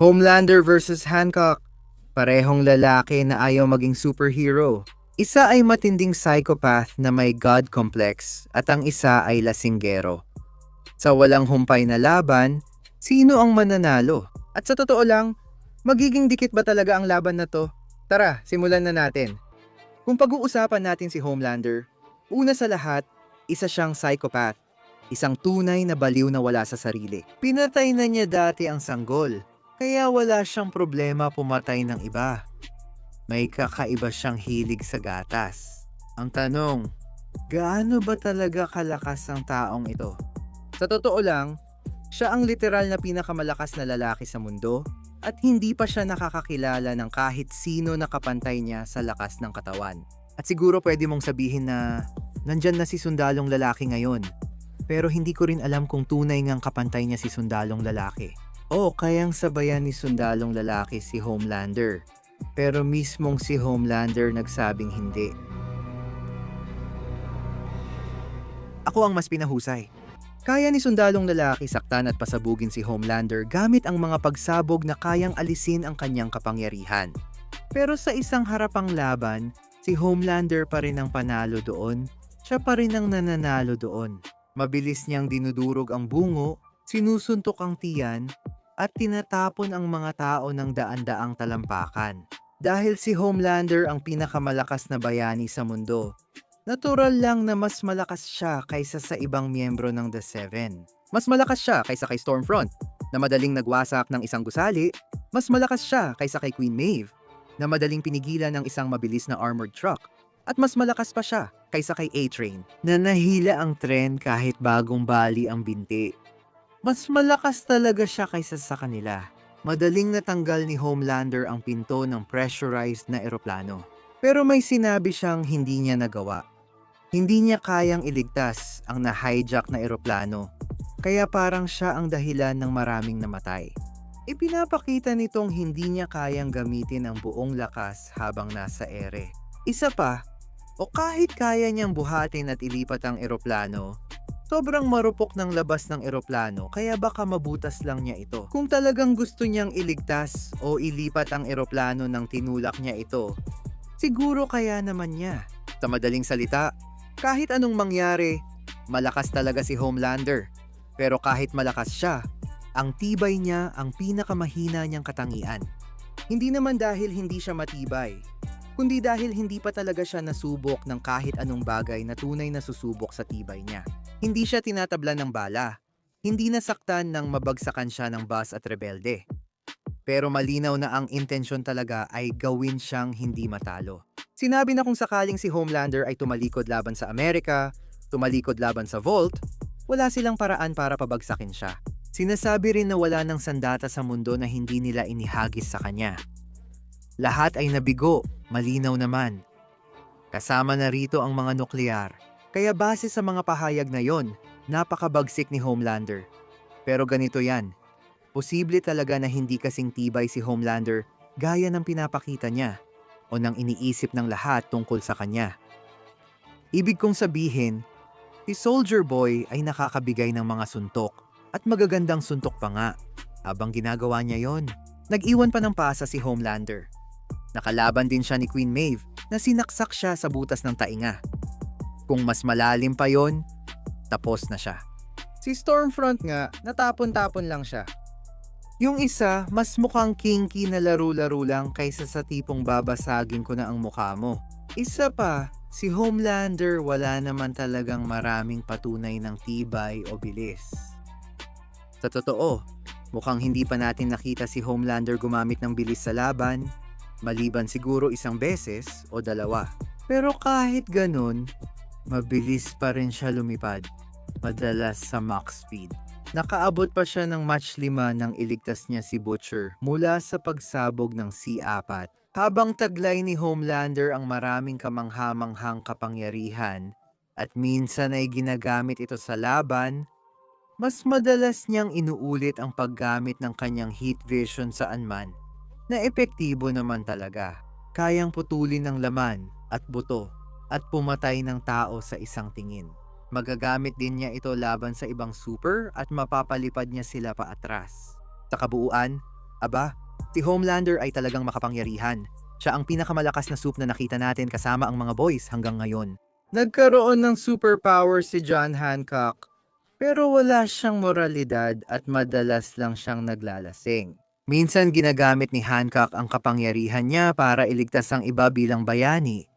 Homelander versus Hancock. Parehong lalaki na ayaw maging superhero. Isa ay matinding psychopath na may god complex at ang isa ay lasinggero. Sa walang humpay na laban, sino ang mananalo? At sa totoo lang, magiging dikit ba talaga ang laban na to? Tara, simulan na natin. Kung pag-uusapan natin si Homelander, una sa lahat, isa siyang psychopath. Isang tunay na baliw na wala sa sarili. Pinatay na niya dati ang sanggol, kaya wala siyang problema pumatay ng iba. May kakaiba siyang hilig sa gatas. Ang tanong, gaano ba talaga kalakas ang taong ito? Sa totoo lang, siya ang literal na pinakamalakas na lalaki sa mundo at hindi pa siya nakakakilala ng kahit sino na kapantay niya sa lakas ng katawan. At siguro pwede mong sabihin na nandyan na si sundalong lalaki ngayon. Pero hindi ko rin alam kung tunay ngang kapantay niya si sundalong lalaki. O kayang sabayan ni sundalong lalaki si Homelander. Pero mismong si Homelander nagsabing hindi. Ako ang mas pinahusay. Kaya ni sundalong lalaki saktan at pasabugin si Homelander gamit ang mga pagsabog na kayang alisin ang kanyang kapangyarihan. Pero sa isang harapang laban, si Homelander pa rin ang panalo doon. Siya pa rin ang nananalo doon. Mabilis niyang dinudurog ang bungo, sinusuntok ang tiyan, at tinatapon ang mga tao ng daan-daang talampakan. Dahil si Homelander ang pinakamalakas na bayani sa mundo, natural lang na mas malakas siya kaysa sa ibang miyembro ng The Seven. Mas malakas siya kaysa kay Stormfront, na madaling nagwasak ng isang gusali. Mas malakas siya kaysa kay Queen Maeve, na madaling pinigilan ng isang mabilis na armored truck. At mas malakas pa siya kaysa kay A-Train, na nahila ang tren kahit bagong bali ang binti. Mas malakas talaga siya kaysa sa kanila. Madaling natanggal ni Homelander ang pinto ng pressurized na eroplano. Pero may sinabi siyang hindi niya nagawa. Hindi niya kayang iligtas ang na-hijack na eroplano. Kaya parang siya ang dahilan ng maraming namatay. Ipinapakita nitong hindi niya kayang gamitin ang buong lakas habang nasa ere. Isa pa, o kahit kaya niyang buhatin at ilipat ang eroplano, sobrang marupok ng labas ng eroplano kaya baka mabutas lang niya ito. Kung talagang gusto niyang iligtas o ilipat ang eroplano nang tinulak niya ito, siguro kaya naman niya. Sa madaling salita, kahit anong mangyari, malakas talaga si Homelander. Pero kahit malakas siya, ang tibay niya ang pinakamahina niyang katangian. Hindi naman dahil hindi siya matibay, kundi dahil hindi pa talaga siya nasubok ng kahit anong bagay na tunay na susubok sa tibay niya. Hindi siya tinatablan ng bala. Hindi nasaktan nang mabagsakan siya ng bus at rebelde. Pero malinaw na ang intensyon talaga ay gawin siyang hindi matalo. Sinabi na kung sakaling si Homelander ay tumalikod laban sa Amerika, tumalikod laban sa Vault, wala silang paraan para pabagsakin siya. Sinasabi rin na wala ng sandata sa mundo na hindi nila inihagis sa kanya. Lahat ay nabigo, malinaw naman. Kasama na rito ang mga nuklear. Kaya base sa mga pahayag na yon, napakabagsik ni Homelander. Pero ganito yan, posible talaga na hindi kasing tibay si Homelander gaya ng pinapakita niya o ng iniisip ng lahat tungkol sa kanya. Ibig kong sabihin, si Soldier Boy ay nakakabigay ng mga suntok at magagandang suntok pa nga. Habang ginagawa niya yon, nag-iwan pa ng pasa si Homelander. Nakalaban din siya ni Queen Maeve na sinaksak siya sa butas ng tainga. Kung mas malalim pa yon, tapos na siya. Si Stormfront nga, natapon-tapon lang siya. Yung isa, mas mukhang kinky na laro-laro lang kaysa sa tipong babasagin ko na ang mukha mo. Isa pa, si Homelander wala naman talagang maraming patunay ng tibay o bilis. Sa totoo, mukhang hindi pa natin nakita si Homelander gumamit ng bilis sa laban, maliban siguro isang beses o dalawa. Pero kahit ganun, mabilis pa rin siya lumipad, madalas sa Mach speed. Nakaabot pa siya ng Mach 5 nang iligtas niya si Butcher mula sa pagsabog ng C4. Habang taglay ni Homelander ang maraming kamangha-manghang kapangyarihan at minsan ay ginagamit ito sa laban, mas madalas niyang inuulit ang paggamit ng kanyang heat vision saan man, na epektibo naman talaga. Kayang putulin ng laman at buto at pumatay ng tao sa isang tingin. Magagamit din niya ito laban sa ibang super at mapapalipad niya sila paatras. Sa kabuuan, Aba, si Homelander ay talagang makapangyarihan. Siya ang pinakamalakas na soup na nakita natin kasama ang mga boys hanggang ngayon. Nagkaroon ng superpower si John Hancock, pero wala siyang moralidad at madalas lang siyang naglalasing. Minsan ginagamit ni Hancock ang kapangyarihan niya para iligtas ang iba bilang bayani,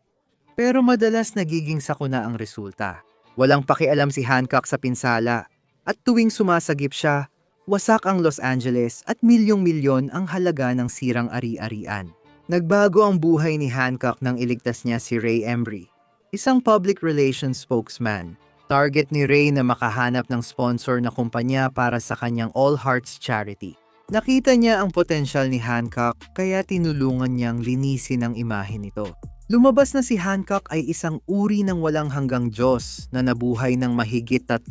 pero madalas nagiging sakuna ang resulta. Walang pakialam si Hancock sa pinsala, at tuwing sumasagip siya, wasak ang Los Angeles at milyong-milyon ang halaga ng sirang ari-arian. Nagbago ang buhay ni Hancock nang iligtas niya si Ray Embry, isang public relations spokesman. Target ni Ray na makahanap ng sponsor na kumpanya para sa kanyang All Hearts charity. Nakita niya ang potensyal ni Hancock kaya tinulungan niyang linisin ang imahe nito. Lumabas na si Hancock ay isang uri ng walang hanggang Diyos na nabuhay ng mahigit 3,000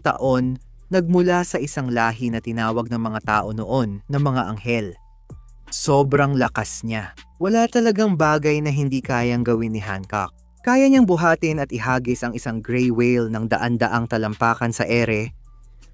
taon nagmula sa isang lahi na tinawag ng mga tao noon na mga anghel. Sobrang lakas niya. Wala talagang bagay na hindi kayang gawin ni Hancock. Kaya niyang buhatin at ihagis ang isang gray whale ng daan-daang talampakan sa ere,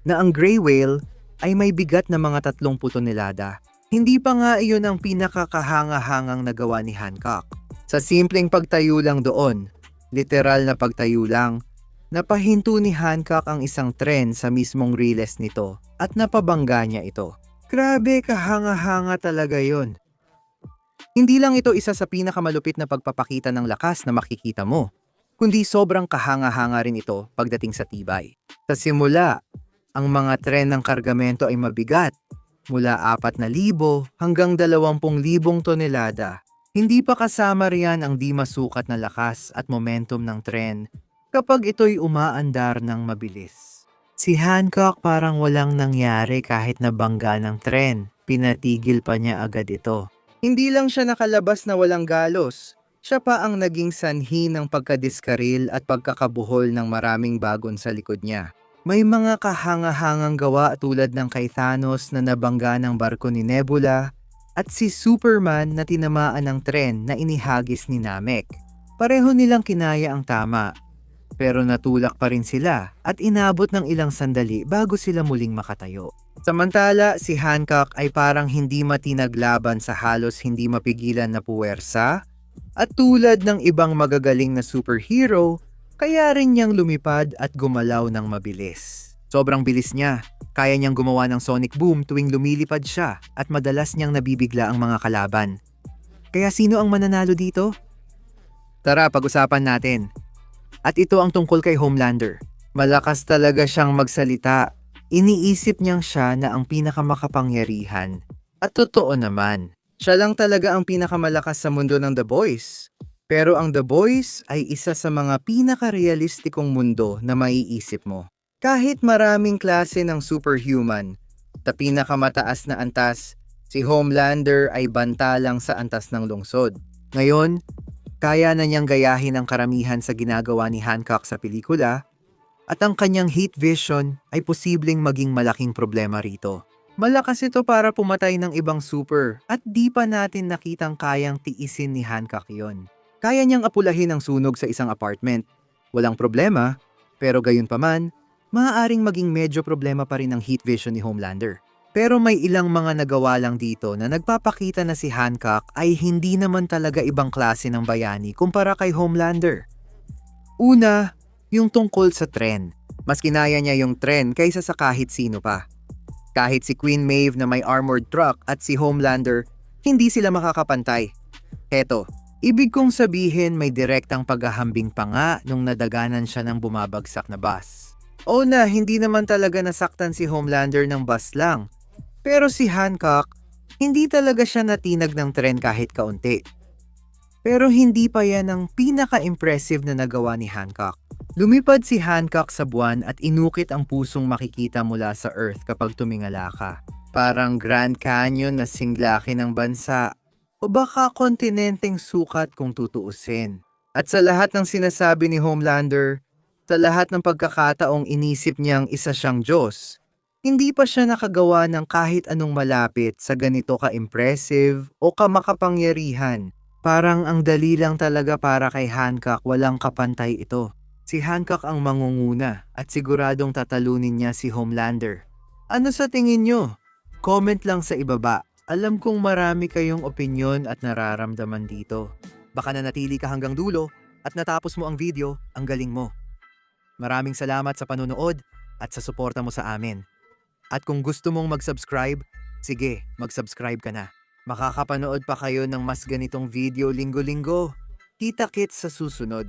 na ang gray whale ay may bigat na mga 30 tonelada. Hindi pa nga iyon ang pinakakahanga-hangang nagawa ni Hancock. Sa simpleng pagtayo lang doon, literal na pagtayo lang, napahinto ni Hancock ang isang tren sa mismong riles nito at napabangga niya ito. Grabe, kahanga-hanga talaga yon. Hindi lang ito isa sa pinakamalupit na pagpapakita ng lakas na makikita mo, kundi sobrang kahanga-hanga rin ito pagdating sa tibay. Sa simula, ang mga tren ng kargamento ay mabigat, mula 4,000 hanggang 20,000 tonelada. Hindi pa kasama riyan ang di masukat na lakas at momentum ng tren kapag ito'y umaandar ng mabilis. Si Hancock parang walang nangyari kahit nabangga ng tren, pinatigil pa niya agad ito. Hindi lang siya nakalabas na walang galos, siya pa ang naging sanhi ng pagkadiskaril at pagkakabuhol ng maraming bagon sa likod niya. May mga kahanga-hangang gawa tulad ng kay Thanos na nabangga ng barko ni Nebula at si Superman na tinamaan ng tren na inihagis ni Namek. Pareho nilang kinaya ang tama, pero natulak pa rin sila at inabot ng ilang sandali bago sila muling makatayo. Samantala, si Hancock ay parang hindi matinaglaban sa halos hindi mapigilan na puwersa at tulad ng ibang magagaling na superhero, kaya rin niyang lumipad at gumalaw ng mabilis. Sobrang bilis niya, kaya niyang gumawa ng sonic boom tuwing lumilipad siya at madalas niyang nabibigla ang mga kalaban. Kaya sino ang mananalo dito? Tara, pag-usapan natin. At ito ang tungkol kay Homelander. Malakas talaga siyang magsalita. Iniisip niyang siya na ang pinakamakapangyarihan. At totoo naman, siya lang talaga ang pinakamalakas sa mundo ng The Boys. Pero ang The Boys ay isa sa mga pinakarealistikong mundo na maiisip mo. Kahit maraming klase ng superhuman, sa pinakamataas na antas, si Homelander ay banta lang sa antas ng lungsod. Ngayon, kaya na niyang gayahin ang karamihan sa ginagawa ni Hancock sa pelikula, at ang kanyang heat vision ay posibleng maging malaking problema rito. Malakas ito para pumatay ng ibang super at di pa natin nakitang kayang tiisin ni Hancock yon. Kaya niyang apulahin ang sunog sa isang apartment. Walang problema, pero gayunpaman, maaaring maging medyo problema pa rin ang heat vision ni Homelander. Pero may ilang mga nagawa lang dito na nagpapakita na si Hancock ay hindi naman talaga ibang klase ng bayani kumpara kay Homelander. Una, yung tungkol sa tren. Mas kinaya niya yung tren kaysa sa kahit sino pa. Kahit si Queen Maeve na may armored truck at si Homelander, hindi sila makakapantay. Eto, ibig kong sabihin may direktang paghahambing pa nga nung nadaganan siya ng bumabagsak na bus. O na, hindi naman talaga nasaktan si Homelander ng bus lang. Pero si Hancock, hindi talaga siya natinag ng tren kahit kaunti. Pero hindi pa yan ang pinaka-impressive na nagawa ni Hancock. Lumipad si Hancock sa buwan at inukit ang pusong makikita mula sa Earth kapag tumingala ka. Parang Grand Canyon na singlaki ng bansa. O baka kontinenteng sukat kung tutuusin. At sa lahat ng sinasabi ni Homelander, sa lahat ng pagkakataong inisip niyang isa siyang Diyos, hindi pa siya nakagawa ng kahit anong malapit sa ganito ka-impressive o kamakapangyarihan. Parang ang dali lang talaga para kay Hancock, walang kapantay ito. Si Hancock ang mangunguna at siguradong tatalunin niya si Homelander. Ano sa tingin nyo? Comment lang sa ibaba. Alam kong marami kayong opinyon at nararamdaman dito. Baka nanatili ka hanggang dulo at natapos mo ang video, ang galing mo. Maraming salamat sa panonood at sa suporta mo sa amin. At kung gusto mong mag-subscribe, sige, mag-subscribe ka na. Makakapanood pa kayo ng mas ganitong video linggo-linggo. Kita-kits sa susunod.